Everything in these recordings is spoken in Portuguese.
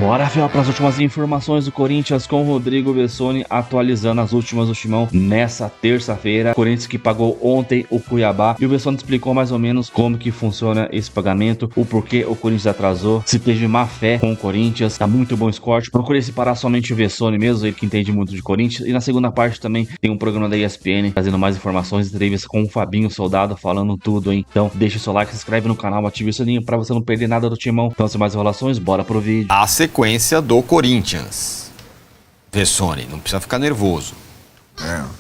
Bora, Fel, para as últimas informações do Corinthians com Rodrigo Bessoni, atualizando as últimas do Timão nessa terça-feira. Corinthians que pagou ontem o Cuiabá e o Bessoni explicou mais ou menos como que funciona esse pagamento, o porquê o Corinthians atrasou, se teve má fé com o Corinthians. Tá muito bom esse corte. Procurei separar somente o Bessoni mesmo, ele que entende muito de Corinthians. E na segunda parte também tem um programa da ESPN trazendo mais informações, entrevista com o Fabinho Soldado falando tudo, hein? Então deixa o seu like, se inscreve no canal, ativa o sininho para você não perder nada do Timão. Então, sem mais enrolações, bora pro vídeo. A sequência do Corinthians. Bessoni, não precisa ficar nervoso.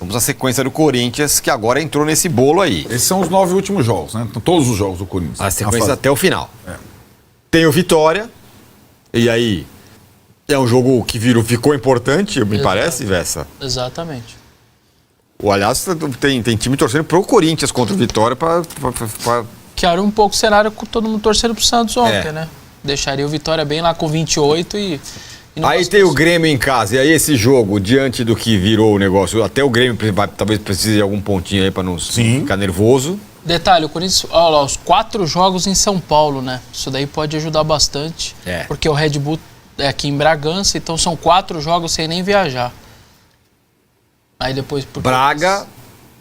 Vamos à sequência do Corinthians, que agora entrou nesse bolo aí. Esses são os 9 últimos jogos, né? Todos os jogos do Corinthians. A sequência até o final. Tem o Vitória, e aí é um jogo que ficou importante, me parece, Vessa. Exatamente. Aliás, tem time torcendo pro Corinthians contra o Vitória pra... Que era um pouco o cenário com todo mundo torcendo pro Santos ontem, né? Deixaria o Vitória bem lá com 28 e aí tem o Grêmio em casa, e aí esse jogo, diante do que virou o negócio, até o Grêmio talvez precise de algum pontinho aí pra não ficar nervoso. Detalhe, o Corinthians, olha lá, os 4 jogos em São Paulo, né? Isso daí pode ajudar bastante, porque o Red Bull é aqui em Bragança, então são 4 jogos sem nem viajar. Aí depois... Braga,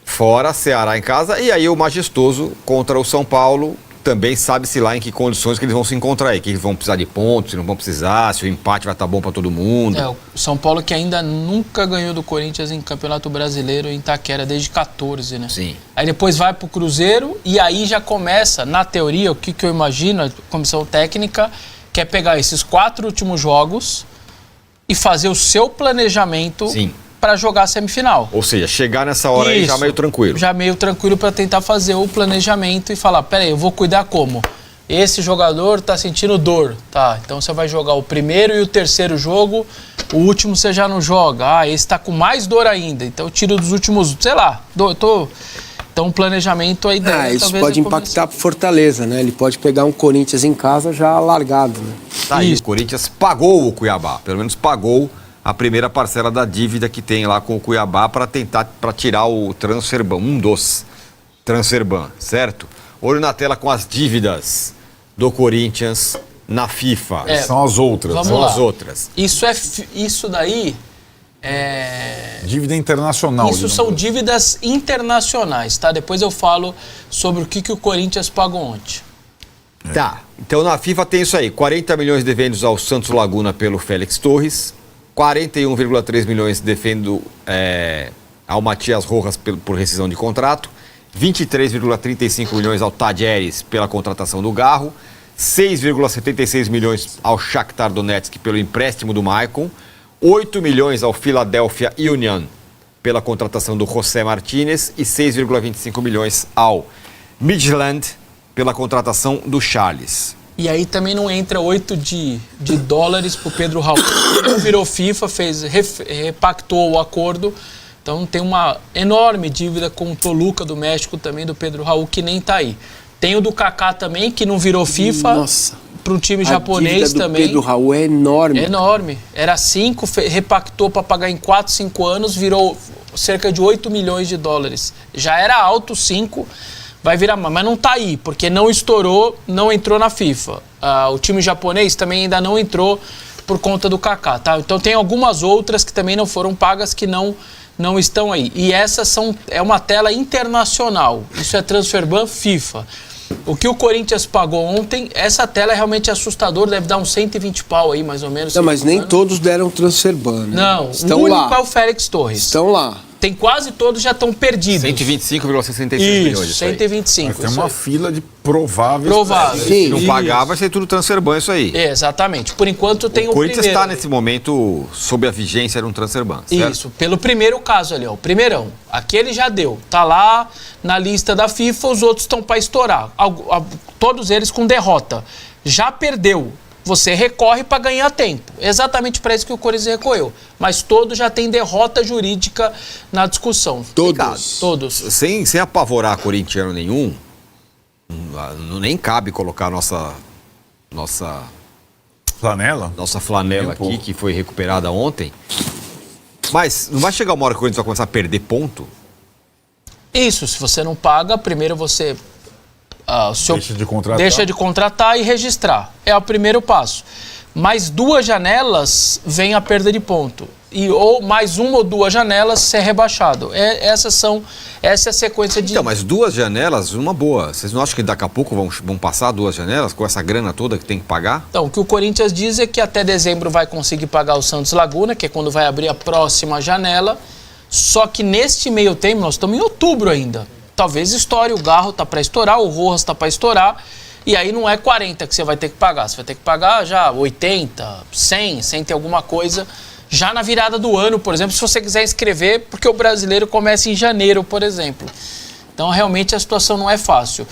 fora, Ceará em casa, e aí o Majestoso contra o São Paulo. Também sabe-se lá em que condições que eles vão se encontrar aí, que eles vão precisar de pontos, se não vão precisar, se o empate vai estar bom para todo mundo. O São Paulo que ainda nunca ganhou do Corinthians em Campeonato Brasileiro em Itaquera desde 14, né? Sim. Aí depois vai pro Cruzeiro e aí já começa, na teoria, o que eu imagino, a comissão técnica quer pegar esses 4 últimos jogos e fazer o seu planejamento para jogar a semifinal. Ou seja, chegar nessa hora aí já meio tranquilo. Já meio tranquilo para tentar fazer o planejamento e falar, peraí, eu vou cuidar como? Esse jogador tá sentindo dor, tá? Então você vai jogar o primeiro e o terceiro jogo, o último você já não joga. Ah, esse tá com mais dor ainda, então eu tiro dos últimos, sei lá, então um planejamento aí dentro. Isso pode impactar pro Fortaleza, né? Ele pode pegar um Corinthians em casa já largado, né? Tá aí, o Corinthians pagou o Cuiabá, pelo menos pagou a primeira parcela da dívida que tem lá com o Cuiabá para tirar o Transferban, um dos Transferban, certo? Olho na tela com as dívidas do Corinthians na FIFA. São as outras. Vamos as outras. Isso daí dívida internacional. Isso são dívidas internacionais, tá? Depois eu falo sobre o que o Corinthians pagou ontem. Tá, então na FIFA tem isso aí, 40 milhões devendo ao Santos Laguna pelo Félix Torres, 41,3 milhões defendo ao Matias Rojas por rescisão de contrato, 23,35 milhões ao Tadieres pela contratação do Garro, 6,76 milhões ao Shakhtar Donetsk pelo empréstimo do Maicon, 8 milhões ao Philadelphia Union pela contratação do José Martínez e 6,25 milhões ao Midland pela contratação do Charles. E aí também não entra 8 de dólares pro Pedro Raul. Ele virou FIFA, repactou o acordo. Então tem uma enorme dívida com o Toluca do México também, do Pedro Raul, que nem tá aí. Tem o do Kaká também, que não virou FIFA. Para um time japonês também. O Pedro Raul é enorme. É enorme. Era 5, repactou para pagar em 4, 5 anos, virou cerca de 8 milhões de dólares. Já era alto 5, vai virar, mas não tá aí, porque não estourou, não entrou na FIFA. O time japonês também ainda não entrou por conta do Kaká, tá? Então tem algumas outras que também não foram pagas que não estão aí. E essas é uma tela internacional. Isso é Transferban FIFA. O que o Corinthians pagou ontem, essa tela é realmente assustadora, deve dar uns 120 pau aí, mais ou menos. Não, mas nem todos deram Transferban, né? Não, estão o único lá. É o Félix Torres. Estão lá. Tem quase todos já estão perdidos. 125,66 milhões. Isso, 125. Mas tem uma fila de prováveis. Prováveis. Se não pagar, vai ser tudo Transferban isso aí. Exatamente. Por enquanto tem o Corinthians primeiro. está nesse momento sob a vigência de um Transferban, certo? Isso, pelo primeiro caso ali, ó, o primeirão. Aquele já deu. Tá lá na lista da FIFA, os outros estão para estourar. Todos eles com derrota. Já perdeu. Você recorre para ganhar tempo. Exatamente para isso que o Corinthians recorreu. Mas todos já têm derrota jurídica na discussão. Todos. Sem apavorar corintiano nenhum, nem cabe colocar nossa flanela aqui, que foi recuperada ontem. Mas não vai chegar uma hora que o Corinthians vai começar a perder ponto? Isso, se você não paga, primeiro você deixa de contratar. Deixa de contratar e registrar. É o primeiro passo. mais 2 janelas vem a perda de ponto. Ou mais 1 ou 2 janelas ser rebaixado. Essa é a sequência de... Então, mas 2 janelas, uma boa. Vocês não acham que daqui a pouco vão passar 2 janelas com essa grana toda que tem que pagar? Então, o que o Corinthians diz é que até dezembro vai conseguir pagar o Santos Laguna, que é quando vai abrir a próxima janela. Só que neste meio tempo, nós estamos em outubro ainda. Talvez estoure, o Garro tá para estourar, o Rojas tá para estourar. E aí não é 40 que você vai ter que pagar. Você vai ter que pagar já 80, 100 e alguma coisa... Já na virada do ano, por exemplo, se você quiser inscrever, porque o brasileiro começa em janeiro, por exemplo. Então, realmente, a situação não é fácil.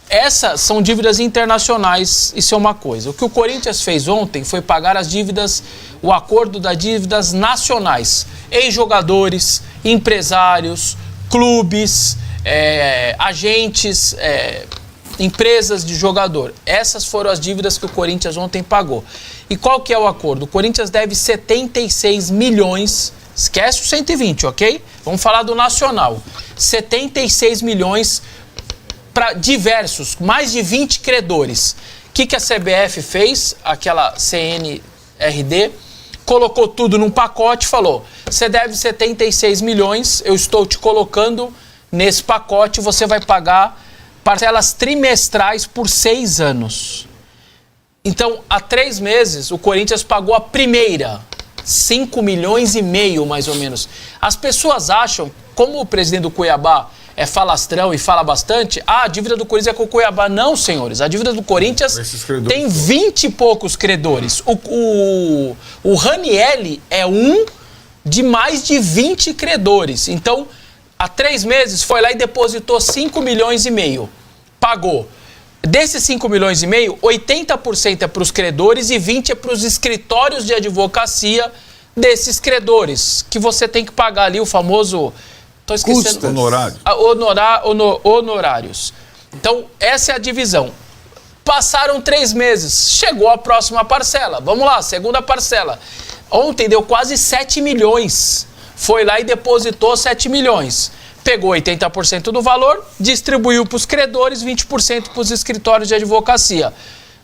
Essas são dívidas internacionais, isso é uma coisa. O que o Corinthians fez ontem foi pagar as dívidas, o acordo das dívidas nacionais. Ex-jogadores, empresários, clubes, agentes, empresas de jogador. Essas foram as dívidas que o Corinthians ontem pagou. E qual que é o acordo? O Corinthians deve 76 milhões, esquece o 120, ok? Vamos falar do Nacional. 76 milhões para diversos, mais de 20 credores. O que a CBF fez? Aquela CNRD colocou tudo num pacote e falou: você deve 76 milhões, eu estou te colocando nesse pacote, você vai pagar parcelas trimestrais por 6 anos. Então, há 3 meses, o Corinthians pagou a primeira, 5 milhões e meio, mais ou menos. As pessoas acham, como o presidente do Cuiabá é falastrão e fala bastante, a dívida do Corinthians é com o Cuiabá. Não, senhores, a dívida do Corinthians tem 20 e poucos credores. O Ranieri é um de mais de 20 credores. Então, há 3 meses, foi lá e depositou 5 milhões e meio. Pagou. Desses 5 milhões e meio, 80% é para os credores e 20% é para os escritórios de advocacia desses credores, que você tem que pagar ali o famoso... Tô esquecendo. Honorário. Honorários. Então, essa é a divisão. Passaram 3 meses, chegou a próxima parcela. Vamos lá, segunda parcela. Ontem deu quase 7 milhões. Foi lá e depositou 7 milhões. Pegou 80% do valor, distribuiu para os credores, 20% para os escritórios de advocacia.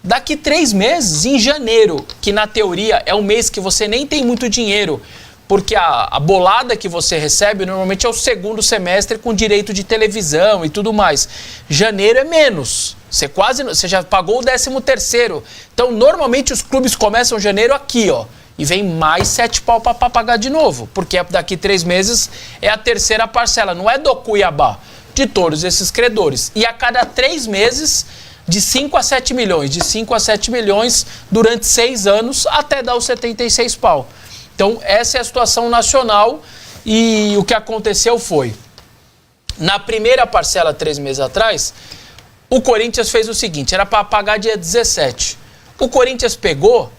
Daqui 3 meses, em janeiro, que na teoria é um mês que você nem tem muito dinheiro, porque a bolada que você recebe normalmente é o segundo semestre com direito de televisão e tudo mais. Janeiro é menos. Você já pagou o 13º. Então, normalmente os clubes começam janeiro aqui, ó. E vem mais 7 pau para pagar de novo. Porque daqui 3 meses é a terceira parcela. Não é do Cuiabá, de todos esses credores. E a cada 3 meses, de 5 a 7 milhões. De 5 a 7 milhões durante 6 anos, até dar os 76 pau. Então, essa é a situação nacional. E o que aconteceu foi, na primeira parcela, 3 meses atrás, o Corinthians fez o seguinte, era para pagar dia 17. O Corinthians pegou...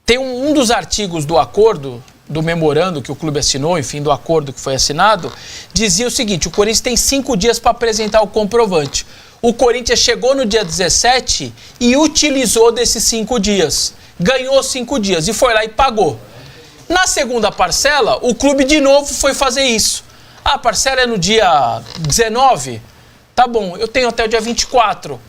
Tem um dos artigos do acordo, do memorando que o clube assinou, enfim, do acordo que foi assinado, dizia o seguinte: o Corinthians tem 5 dias para apresentar o comprovante. O Corinthians chegou no dia 17 e utilizou desses 5 dias. Ganhou 5 dias e foi lá e pagou. Na segunda parcela, o clube de novo foi fazer isso. A parcela é no dia 19? Tá bom, eu tenho até o dia 24.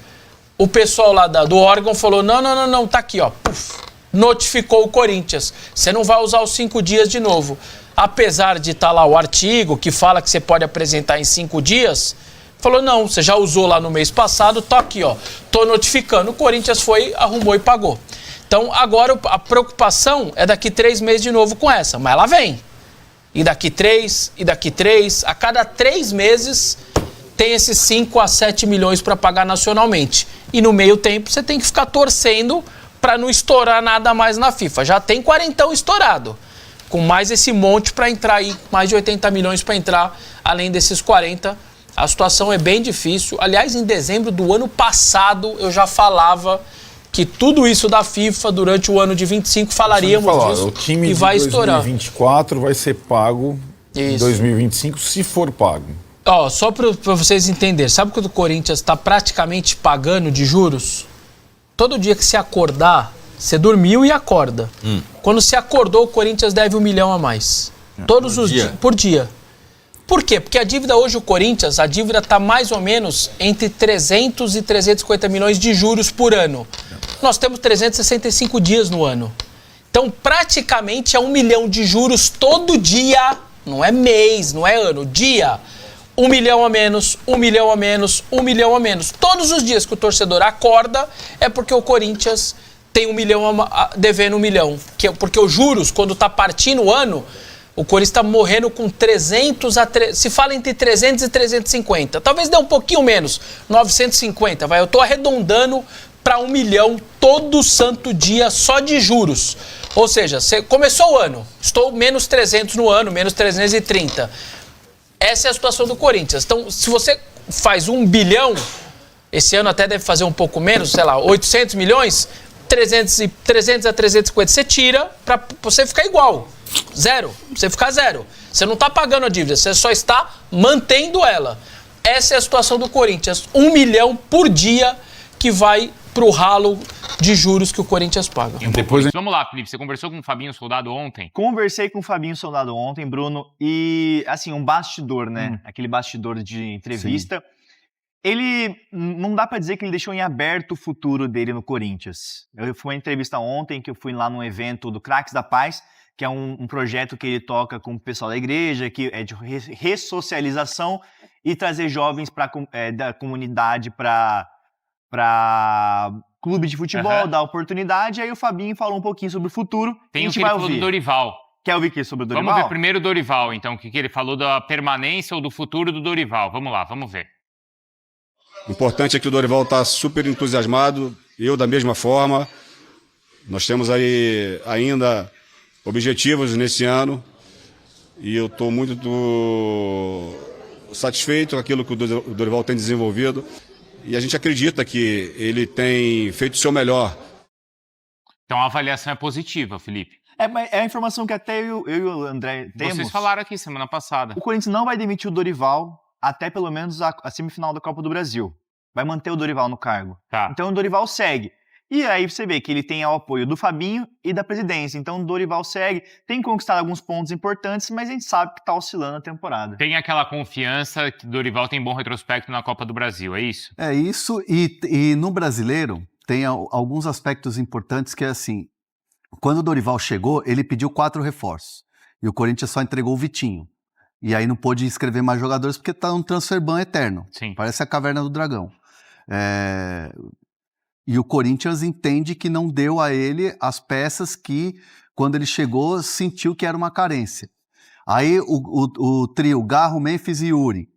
O pessoal lá do órgão falou: não, tá aqui, ó. Puf. Notificou o Corinthians. Você não vai usar os 5 dias de novo. Apesar de estar lá o artigo que fala que você pode apresentar em 5 dias, falou: não, você já usou lá no mês passado, tá aqui, ó. Tô notificando. O Corinthians foi, arrumou e pagou. Então, agora a preocupação é daqui 3 meses de novo com essa. Mas ela vem. E daqui 3, e daqui 3. A cada 3 meses tem esses 5 a 7 milhões para pagar nacionalmente. E no meio tempo você tem que ficar torcendo para não estourar nada mais na FIFA. Já tem 40 estourado, com mais esse monte para entrar aí, mais de 80 milhões para entrar, além desses 40. A situação é bem difícil. Aliás, em dezembro do ano passado, eu já falava que tudo isso da FIFA, durante o ano de 25, falaríamos disso, o time e de vai estourar. 2024 vai ser pago em 2025, se for pago. Ó, só para vocês entenderem, sabe quando o Corinthians está praticamente pagando de juros? Todo dia que se acordar, você dormiu e acorda. Quando se acordou, o Corinthians deve 1 milhão a mais. Todos os dias. Por dia. Por quê? Porque a dívida hoje, o Corinthians, a dívida está mais ou menos entre 300 e 350 milhões de juros por ano. Nós temos 365 dias no ano. Então, praticamente é 1 milhão de juros todo dia. Não é mês, não é ano. Dia. 1 milhão a menos, 1 milhão a menos, 1 milhão a menos. Todos os dias que o torcedor acorda é porque o Corinthians tem 1 milhão devendo 1 milhão. Porque os juros, quando tá partindo o ano, o Corinthians está morrendo com 300 a... Se fala entre 300 e 350. Talvez dê um pouquinho menos, 950. Eu tô arredondando para 1 milhão todo santo dia só de juros. Ou seja, você começou o ano, estou menos 300 no ano, menos 330. Essa é a situação do Corinthians. Então, se você faz 1 bilhão, esse ano até deve fazer um pouco menos, sei lá, 800 milhões, 300 a 350 você tira para você ficar igual. Zero. Você ficar zero. Você não está pagando a dívida, você só está mantendo ela. Essa é a situação do Corinthians. 1 milhão por dia que vai pro ralo de juros que o Corinthians paga. Vamos lá, Felipe, você conversou com o Fabinho Soldado ontem? Conversei com o Fabinho Soldado ontem, Bruno, e assim, um bastidor, né? Aquele bastidor de entrevista. Sim. Ele, não dá pra dizer que ele deixou em aberto o futuro dele no Corinthians. Eu fui uma entrevista ontem, que eu fui lá num evento do Craques da Paz, que é um projeto que ele toca com o pessoal da igreja, que é de ressocialização e trazer jovens da comunidade para clube de futebol, dar oportunidade. Aí o Fabinho falou um pouquinho sobre o futro. Tem o que ele falou do Dorival. Quer ouvir o que sobre o Dorival? Vamos ver primeiro o Dorival, então, o que ele falou da permanência ou do futuro do Dorival. Vamos lá, vamos ver. O importante é que o Dorival está super entusiasmado, eu da mesma forma. Nós temos aí ainda objetivos nesse ano e eu estou muito satisfeito com aquilo que o Dorival tem desenvolvido e a gente acredita que ele tem feito o seu melhor. Então a avaliação é positiva, Felipe. É a informação que até eu e o André temos. Vocês falaram aqui semana passada. O Corinthians não vai demitir o Dorival até pelo menos a semifinal da Copa do Brasil. Vai manter o Dorival no cargo. Tá. Então o Dorival segue. E aí você vê que ele tem o apoio do Fabinho e da presidência. Então o Dorival segue, tem conquistado alguns pontos importantes, mas a gente sabe que está oscilando a temporada. Tem aquela confiança que o Dorival tem bom retrospecto na Copa do Brasil, é isso? É isso, e no Brasileiro tem alguns aspectos importantes que é assim, quando o Dorival chegou, ele pediu 4 reforços, e o Corinthians só entregou o Vitinho. E aí não pôde inscrever mais jogadores porque está um transfer ban eterno. Sim. Parece a Caverna do Dragão. E o Corinthians entende que não deu a ele as peças que, quando ele chegou, sentiu que era uma carência. Aí o trio Garro, Memphis e Yuri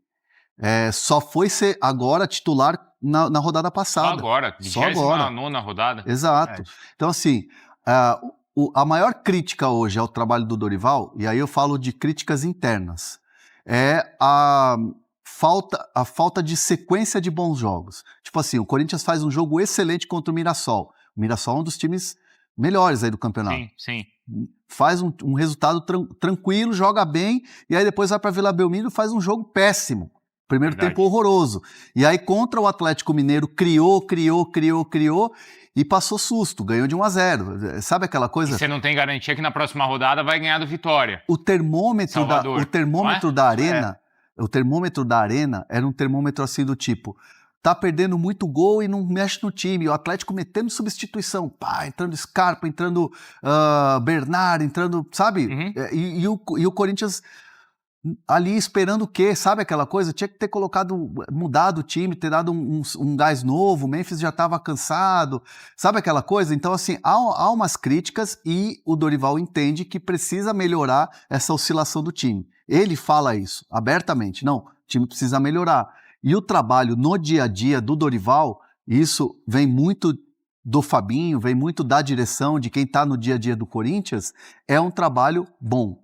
só foi ser agora titular na rodada passada. Só agora, 29ª rodada. Exato. Então, assim, a maior crítica hoje ao trabalho do Dorival, e aí eu falo de críticas internas, é a falta de sequência de bons jogos. Tipo assim, o Corinthians faz um jogo excelente contra o Mirassol. O Mirassol é um dos times melhores aí do campeonato. Sim, sim. Faz um resultado tranquilo, joga bem, e aí depois vai para Vila Belmiro e faz um jogo péssimo. Primeiro tempo horroroso. E aí contra o Atlético Mineiro criou e passou susto, ganhou de 1-0. Sabe aquela coisa? E você não tem garantia que na próxima rodada vai ganhar do Vitória. O termômetro da Arena... O termômetro da Arena era um termômetro assim do tipo, tá perdendo muito gol e não mexe no time, o Atlético metendo substituição, entrando Scarpa, entrando Bernard, entrando, sabe? Uhum. E o Corinthians ali esperando o quê? Sabe aquela coisa? Tinha que ter mudado o time, ter dado um gás novo, o Memphis já estava cansado, sabe aquela coisa? Então assim, há umas críticas e o Dorival entende que precisa melhorar essa oscilação do time. Ele fala isso abertamente, não, o time precisa melhorar. E o trabalho no dia a dia do Dorival, isso vem muito do Fabinho, vem muito da direção, de quem está no dia a dia do Corinthians, é um trabalho bom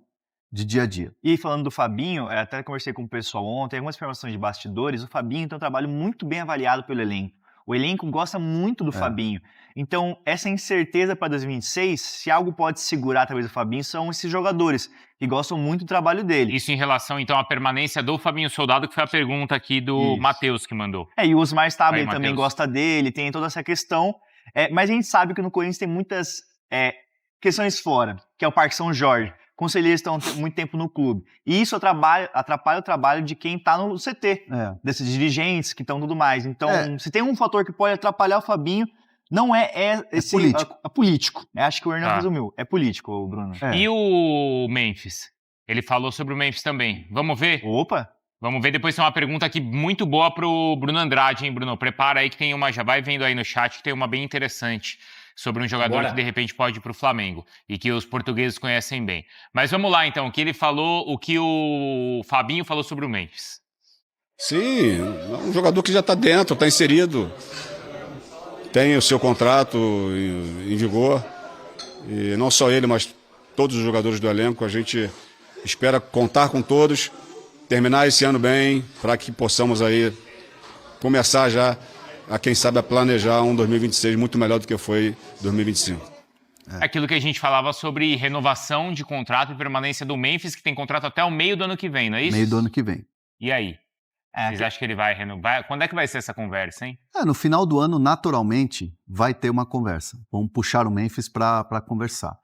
de dia a dia. E falando do Fabinho, até conversei com o pessoal ontem, algumas informações de bastidores, o Fabinho tem um trabalho muito bem avaliado pelo elenco. O elenco gosta muito do Fabinho. Então, essa incerteza para 2026, se algo pode segurar talvez o Fabinho, são esses jogadores que gostam muito do trabalho dele. Isso em relação, então, à permanência do Fabinho Soldado, que foi a pergunta aqui do Matheus que mandou. E o Osmar Stabile também gosta dele, tem toda essa questão. Mas a gente sabe que no Corinthians tem muitas questões fora, que é o Parque São Jorge. Conselheiros estão muito tempo no clube. E isso atrapalha o trabalho de quem está no CT, desses dirigentes que estão tudo mais. Então, se tem um fator que pode atrapalhar o Fabinho, Não é esse... político. É político. Acho que o Hernan resumiu. É político, Bruno. E o Memphis? Ele falou sobre o Memphis também. Vamos ver? Opa! Vamos ver, depois tem uma pergunta aqui muito boa pro Bruno Andrade, hein, Bruno? Prepara aí que tem uma, já vai vendo aí no chat que tem uma bem interessante sobre um jogador que de repente pode ir pro Flamengo e que os portugueses conhecem bem. Mas vamos lá então, o que ele falou, o que o Fabinho falou sobre o Memphis. Sim, é um jogador que já está dentro, está inserido, tem o seu contrato em vigor, e não só ele, mas todos os jogadores do elenco. A gente espera contar com todos, terminar esse ano bem, para que possamos aí começar já a, quem sabe, a planejar um 2026 muito melhor do que foi 2025. Aquilo que a gente falava sobre renovação de contrato e permanência do Memphis, que tem contrato até o meio do ano que vem, não é isso? Meio do ano que vem. E aí? Vocês acham que ele vai renovar? Quando é que vai ser essa conversa, hein? No final do ano, naturalmente, vai ter uma conversa. Vamos puxar o Memphis para conversar.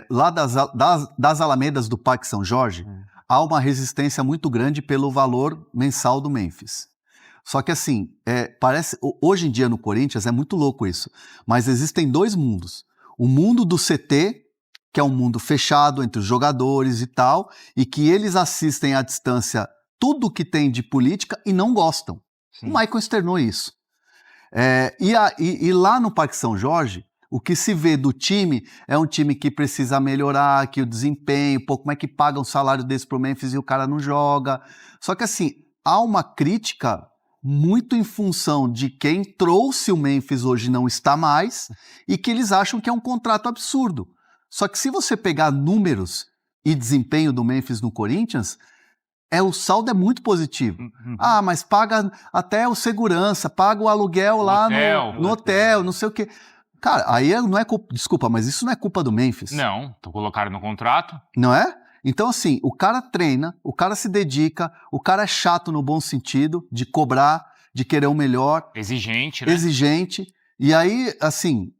Lá das alamedas do Parque São Jorge, há uma resistência muito grande pelo valor mensal do Memphis. Só que assim, parece, hoje em dia no Corinthians é muito louco isso, mas existem dois mundos. O mundo do CT, que é um mundo fechado entre os jogadores e tal, e que eles assistem à distância tudo que tem de política e não gostam. Sim. O Maicon externou isso. E lá no Parque São Jorge, o que se vê do time é um time que precisa melhorar, que o desempenho, como é que paga um salário desse pro Memphis e o cara não joga. Só que assim, há uma crítica muito em função de quem trouxe o Memphis hoje não está mais e que eles acham que é um contrato absurdo. Só que se você pegar números e desempenho do Memphis no Corinthians, o saldo é muito positivo. Mas paga até o segurança, paga o aluguel lá no hotel, não sei o quê. Cara, aí não é culpa, desculpa, mas isso não é culpa do Memphis. Não, colocaram no contrato. Não é? Então, assim, o cara treina, o cara se dedica, o cara é chato no bom sentido, de cobrar, de querer o melhor. Exigente, né? Exigente. E aí, assim,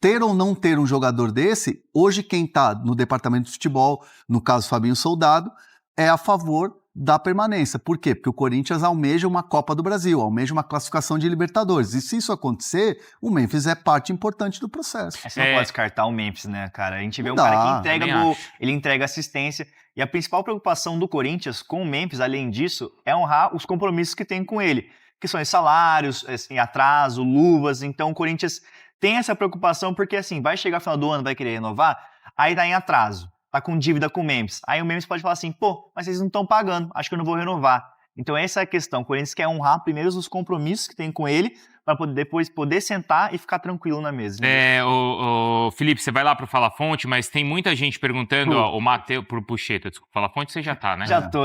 ter ou não ter um jogador desse, hoje quem tá no departamento de futebol, no caso Fabinho Soldado, é a favor da permanência. Por quê? Porque o Corinthians almeja uma Copa do Brasil, almeja uma classificação de Libertadores. E se isso acontecer, o Memphis é parte importante do processo. Você não pode descartar o Memphis, né, cara? A gente vê um cara que entrega gol, ele entrega assistência. E a principal preocupação do Corinthians com o Memphis, além disso, é honrar os compromissos que tem com ele, que são os salários, em atraso, luvas. Então o Corinthians tem essa preocupação porque, assim, vai chegar no final do ano, vai querer renovar, aí tá em atraso. Tá com dívida com o Memphis. Aí o Memphis pode falar assim, mas vocês não estão pagando, acho que eu não vou renovar. Então essa é a questão. O Corinthians quer honrar primeiro os compromissos que tem com ele, para depois poder sentar e ficar tranquilo na mesa. O Felipe, você vai lá pro Fala Fonte, mas tem muita gente perguntando, o Matheus, pro Pucheta, desculpa, Fala Fonte você já tá, né? Já tô,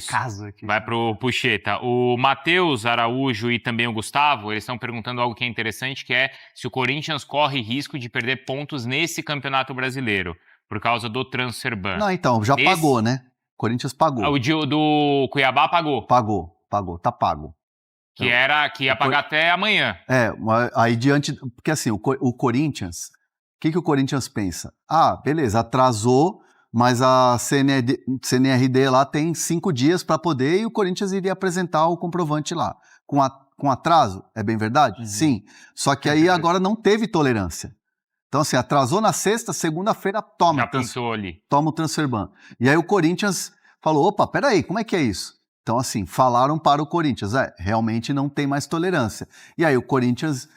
casa aqui. Vai pro Pucheta. O Matheus Araújo e também o Gustavo, eles estão perguntando algo que é interessante, que é se o Corinthians corre risco de perder pontos nesse Campeonato Brasileiro. Por causa do transfer ban. Não, então, já pagou, né? O Corinthians pagou. O do Cuiabá pagou? Pagou, tá pago. Que ia pagar até amanhã. Aí diante... Porque assim, o Corinthians... O que o Corinthians pensa? Beleza, atrasou, mas a CNRD lá tem 5 dias para poder e o Corinthians iria apresentar o comprovante lá. Com atraso, é bem verdade? Uhum. Sim. Só que aí agora não teve tolerância. Então, assim, atrasou na sexta, segunda-feira, toma o transfer ban. E aí o Corinthians falou, opa, peraí, como é que é isso? Então, assim, falaram para o Corinthians, realmente não tem mais tolerância. E aí o Corinthians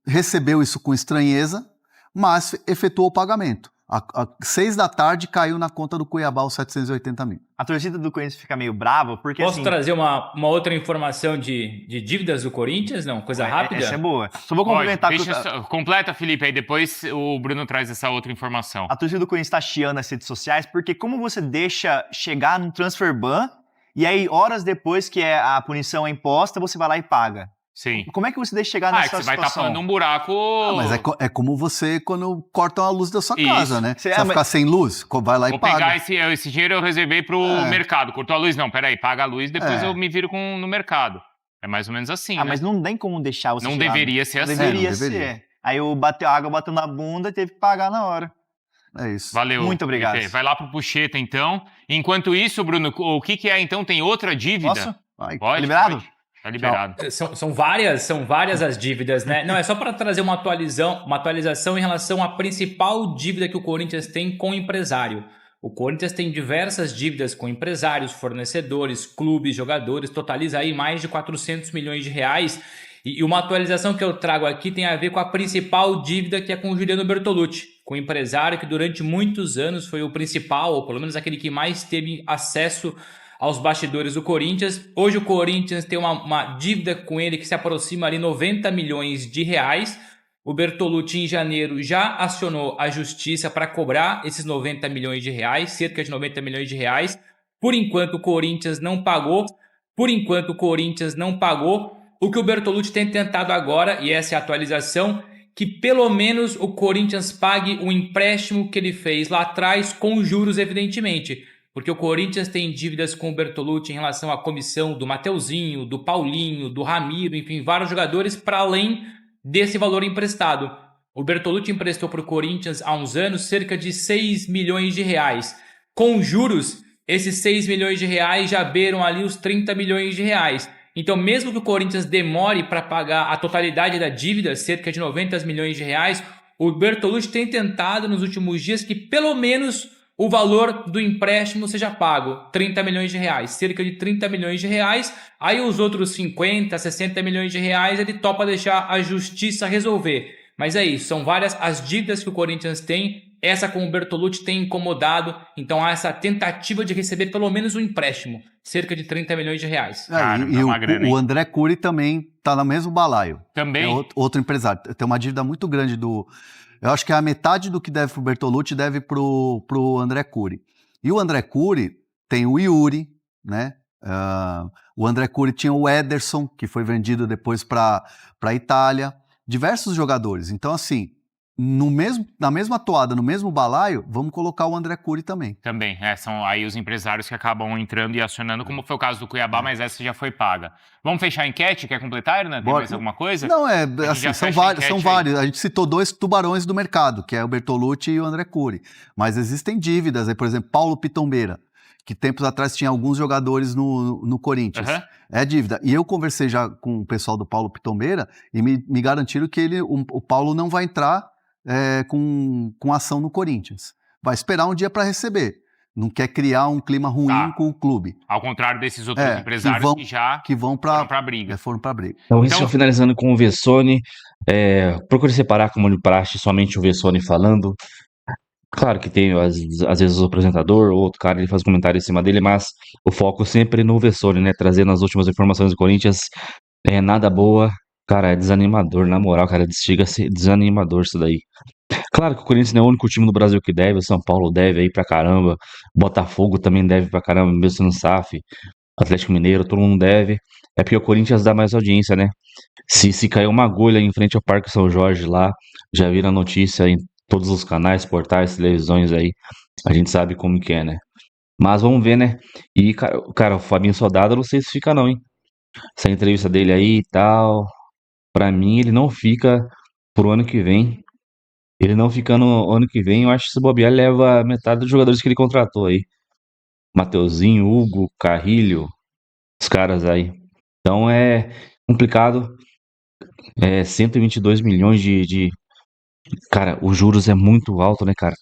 recebeu isso com estranheza, mas efetuou o pagamento. Às 18h caiu na conta do Cuiabá os 780 mil. A torcida do Corinthians fica meio brava porque... Posso trazer uma outra informação de dívidas do Corinthians? Não, coisa rápida? Essa é boa. Só vou complementar... Completa, Felipe, aí depois o Bruno traz essa outra informação. A torcida do Corinthians está chiando nas redes sociais porque como você deixa chegar no transfer ban e aí horas depois que a punição é imposta, você vai lá e paga. Sim. Como é que você deixa chegar nessa situação? Você vai estar falando um buraco... mas é como você quando cortam a luz da sua casa, né? Você vai ficar sem luz, vai lá e paga. Vou pegar esse dinheiro eu reservei pro mercado. Cortou a luz? Não, peraí, paga a luz, depois eu me viro no mercado. É mais ou menos assim, né? Mas não tem como deixar você Não deveria ser assim. Deveria ser. Aí a água bateu na bunda e teve que pagar na hora. É isso. Valeu. Muito obrigado. Felipe. Vai lá pro Pucheta, então. Enquanto isso, Bruno, o que é, então? Tem outra dívida? Posso? Pode? Liberado? Tá liberado. São várias as dívidas, né? Não, é só para trazer uma atualização em relação à principal dívida que o Corinthians tem com o empresário. O Corinthians tem diversas dívidas com empresários, fornecedores, clubes, jogadores, totaliza aí mais de 400 milhões de reais. E uma atualização que eu trago aqui tem a ver com a principal dívida, que é com o Juliano Bertolucci, com o empresário que durante muitos anos foi o principal, ou pelo menos aquele que mais teve acesso aos bastidores do Corinthians. Hoje o Corinthians tem uma dívida com ele que se aproxima ali 90 milhões de reais. O Bertolucci, em janeiro, já acionou a justiça para cobrar esses 90 milhões de reais, cerca de 90 milhões de reais. Por enquanto, o Corinthians não pagou. O que o Bertolucci tem tentado agora, e essa é a atualização, que pelo menos o Corinthians pague o empréstimo que ele fez lá atrás, com juros, evidentemente. Porque o Corinthians tem dívidas com o Bertolucci em relação à comissão do Mateuzinho, do Paulinho, do Ramiro, enfim, vários jogadores, para além desse valor emprestado. O Bertolucci emprestou para o Corinthians há uns anos cerca de 6 milhões de reais. Com juros, esses 6 milhões de reais já beiram ali os 30 milhões de reais. Então, mesmo que o Corinthians demore para pagar a totalidade da dívida, cerca de 90 milhões de reais, o Bertolucci tem tentado nos últimos dias que pelo menos o valor do empréstimo seja pago, 30 milhões de reais, cerca de 30 milhões de reais. Aí os outros 50, 60 milhões de reais ele topa deixar a justiça resolver. Mas é isso, são várias as dívidas que o Corinthians tem, essa com o Bertolucci tem incomodado, então há essa tentativa de receber pelo menos um empréstimo, cerca de 30 milhões de reais. O André Cury também está no mesmo balaio. Também? É outro empresário, tem uma dívida muito grande do... Eu acho que a metade do que deve pro Bertolucci deve pro André Cury. E o André Cury tem o Yuri, né? O André Cury tinha o Ederson, que foi vendido depois para a Itália. Diversos jogadores. Então, assim, na mesma toada, no mesmo balaio, vamos colocar o André Cury também. Também, são aí os empresários que acabam entrando e acionando, como foi o caso do Cuiabá, mas essa já foi paga. Vamos fechar a enquete? Quer completar, Hernan? Tem mais alguma coisa? Não, assim, são vários. A gente citou 2 tubarões do mercado, que é o Bertolucci e o André Cury. Mas existem dívidas, aí, por exemplo, Paulo Pitombeira, que tempos atrás tinha alguns jogadores no Corinthians. Uhum. É dívida. E eu conversei já com o pessoal do Paulo Pitombeira e me garantiram que o Paulo não vai entrar com ação no Corinthians. Vai esperar um dia para receber. Não quer criar um clima ruim com o clube. Ao contrário desses outros empresários que foram para a briga. Foram para briga. Então, só finalizando com o Vessone, procure separar como de praxe somente o Vessone falando. Claro que tem, às vezes, o apresentador, ou outro cara, ele faz comentário em cima dele, mas o foco sempre no Vessone, né? Trazendo as últimas informações do Corinthians, nada boa. Cara, é desanimador, na moral, cara, chega a ser desanimador isso daí. Claro que o Corinthians não é o único time do Brasil que deve, o São Paulo deve aí pra caramba, Botafogo também deve pra caramba, mesmo no SAF, Atlético Mineiro, todo mundo deve. É porque o Corinthians dá mais audiência, né? Se cair uma agulha em frente ao Parque São Jorge lá, já vira notícia em todos os canais, portais, televisões aí, a gente sabe como que é, né? Mas vamos ver, né? E, cara, o Fabinho Soldado, eu não sei se fica não, hein? Essa entrevista dele aí e tal, pra mim ele não fica pro ano que vem. Ele não fica no ano que vem, eu acho que se bobear ele leva metade dos jogadores que ele contratou aí. Mateuzinho, Hugo, Carrilho, os caras aí. Então é complicado. 122 milhões de... Cara, os juros é muito alto, né, cara?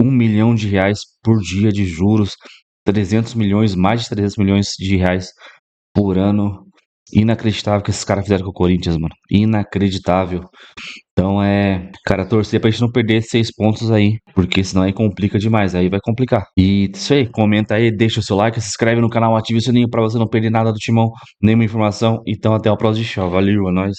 1 milhão de reais por dia de juros, 300 milhões, mais de 300 milhões de reais por ano. Inacreditável que esses caras fizeram com o Corinthians, mano. Inacreditável. Então cara, torcer pra gente não perder 6 pontos aí, porque senão aí complica demais, aí vai complicar. E isso aí, comenta aí, deixa o seu like, se inscreve no canal, ativa o sininho pra você não perder nada do Timão, nenhuma informação. Então até o próximo show. Valeu, é nóis.